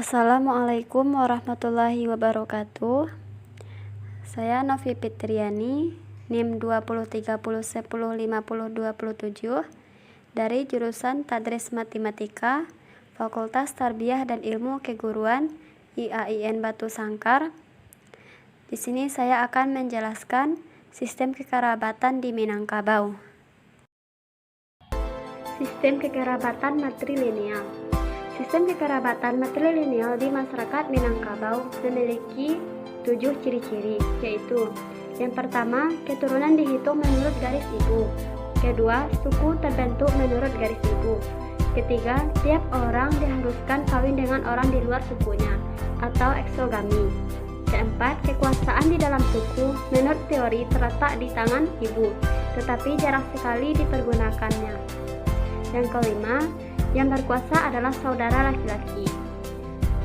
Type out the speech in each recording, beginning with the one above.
Assalamualaikum warahmatullahi wabarakatuh. Saya Novi Fitriani, NIM 2030105027 dari jurusan Tadris Matematika, Fakultas Tarbiyah dan Ilmu Keguruan IAIN Batu Sangkar. Di sini saya akan menjelaskan sistem kekerabatan di Minangkabau. Sistem kekerabatan matrilineal. Sistem kekerabatan matrilineal di masyarakat Minangkabau memiliki 7 ciri-ciri, yaitu yang pertama, keturunan dihitung menurut garis ibu. Kedua, suku terbentuk menurut garis ibu. Ketiga, tiap orang diharuskan kawin dengan orang di luar sukunya atau eksogami. Keempat, kekuasaan di dalam suku menurut teori terletak di tangan ibu, tetapi jarang sekali dipergunakannya. Yang kelima, yang berkuasa adalah saudara laki-laki.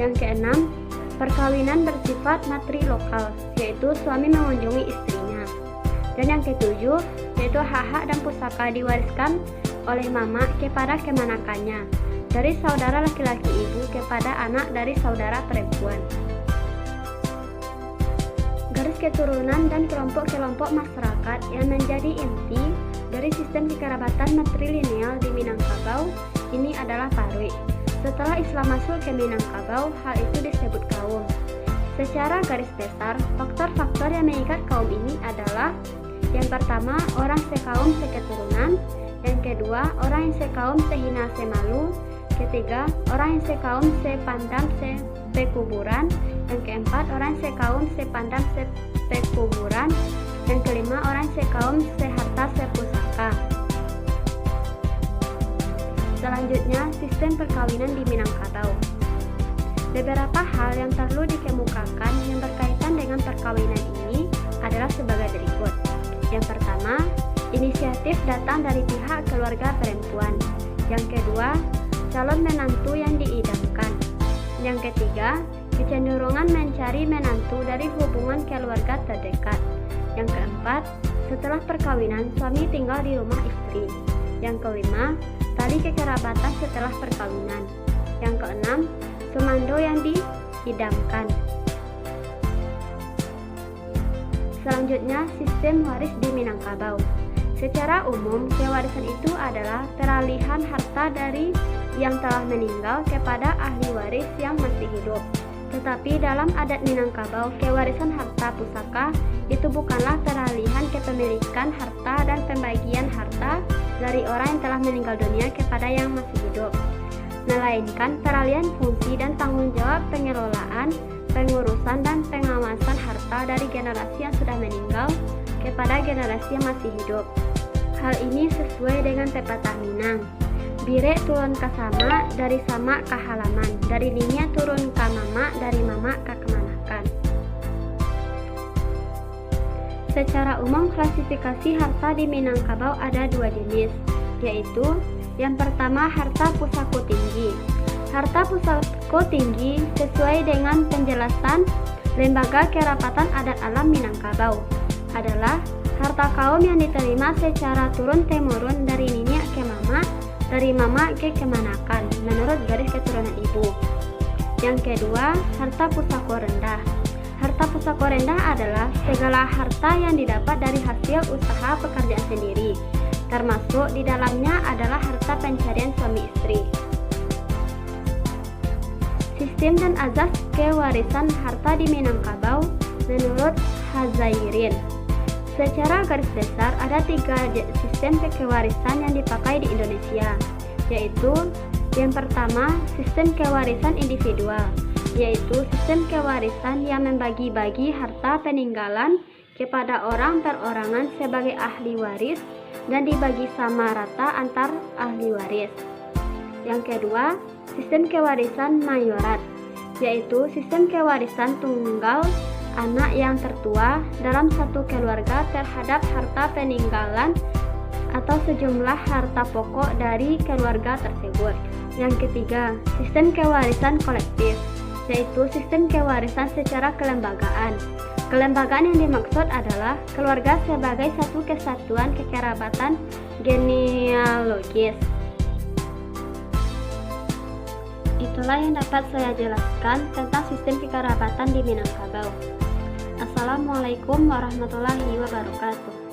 Yang keenam, perkawinan bersifat matrilokal, yaitu suami mengunjungi istrinya. Dan yang ketujuh, yaitu hak-hak dan pusaka diwariskan oleh mama kepada kemanakannya, dari saudara laki-laki ibu kepada anak dari saudara perempuan. Garis keturunan dan kelompok-kelompok masyarakat yang menjadi inti dari sistem kekerabatan matrilineal di Minangkabau ini adalah Parwi. Setelah Islam masuk ke Minangkabau, hal itu disebut kaum. Secara garis besar, faktor-faktor yang mengikat kaum ini adalah: yang pertama, orang sekaum seketurunan; yang kedua, orang yang sekaum sehina semalu; ketiga, orang yang sekaum sepandam sepekuburan; yang keempat, orang yang sekaum sepandam sepekuburan; yang kelima, orang yang sekaum seharta sepusaka. Selanjutnya, sistem perkawinan di Minangkabau. Beberapa hal yang perlu dikemukakan yang berkaitan dengan perkawinan ini adalah sebagai berikut. Yang pertama, inisiatif datang dari pihak keluarga perempuan. Yang kedua, calon menantu yang diidamkan. Yang ketiga, kecenderungan mencari menantu dari hubungan keluarga terdekat. Yang keempat, setelah perkawinan suami tinggal di rumah istri. Yang kelima, tali kekerabatan setelah perkawinan. Yang keenam, semando yang diidamkan. Selanjutnya, sistem waris di Minangkabau. Secara umum, kewarisan itu adalah peralihan harta dari yang telah meninggal kepada ahli waris yang masih hidup. Tetapi dalam adat Minangkabau, kewarisan harta pusaka itu bukanlah peralihan kepemilikan harta dan pembagian harta dari orang yang telah meninggal dunia kepada yang masih hidup, melainkan peralihan fungsi dan tanggung jawab pengelolaan, pengurusan, dan pengawasan harta dari generasi yang sudah meninggal kepada generasi yang masih hidup. Hal ini sesuai dengan pepatah Minang. Bire turun ke sama, dari sama ke halaman, dari linya turun ke mama, dari mama ke kemanakan. Secara umum, klasifikasi harta di Minangkabau ada 2 jenis, yaitu yang pertama, harta pusako tinggi. Harta pusako tinggi sesuai dengan penjelasan Lembaga Kerapatan Adat Alam Minangkabau adalah harta kaum yang diterima secara turun-temurun dari nenek ke mama, dari mama ke kemanakan menurut garis keturunan ibu. Yang kedua, harta pusako rendah. Harta pusako rendah adalah segala harta yang didapat dari hasil usaha pekerjaan sendiri, termasuk di dalamnya adalah harta pencarian suami istri. Sistem dan azas kewarisan harta di Minangkabau menurut Hazairin. Secara garis besar ada 3 sistem kewarisan yang dipakai di Indonesia, yaitu yang pertama, sistem kewarisan individual, yaitu sistem kewarisan yang membagi-bagi harta peninggalan kepada orang perorangan sebagai ahli waris dan dibagi sama rata antar ahli waris. Yang kedua, sistem kewarisan mayorat, yaitu sistem kewarisan tunggal anak yang tertua dalam satu keluarga terhadap harta peninggalan atau sejumlah harta pokok dari keluarga tersebut. Yang ketiga, sistem kewarisan kolektif, yaitu sistem kewarisan secara kelembagaan. Kelembagaan yang dimaksud adalah keluarga sebagai satu kesatuan kekerabatan genealogis. Itulah yang dapat saya jelaskan tentang sistem kekerabatan di Minangkabau. Assalamualaikum warahmatullahi wabarakatuh.